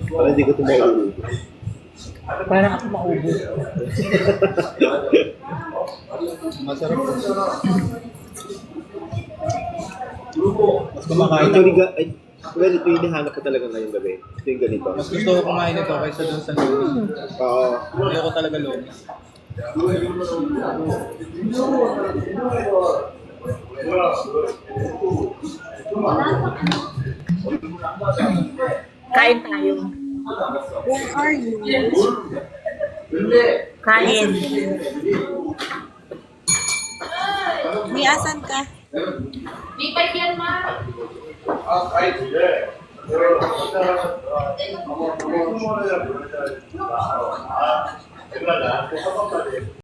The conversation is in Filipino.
Parang hindi ko ito mauubos. Parang ako maubos. Masarap po. Mas kumakain Actually, ako. well, ito yung hinahanap ko talaga ngayong gabi. Ito yung ganito. Mas gusto ko kumain ito kaysa doon sa lunes. Oo. Ayoko talaga lunes. Kain tayo. Where are you? Kain. May asan ka? Di pa yan, ma.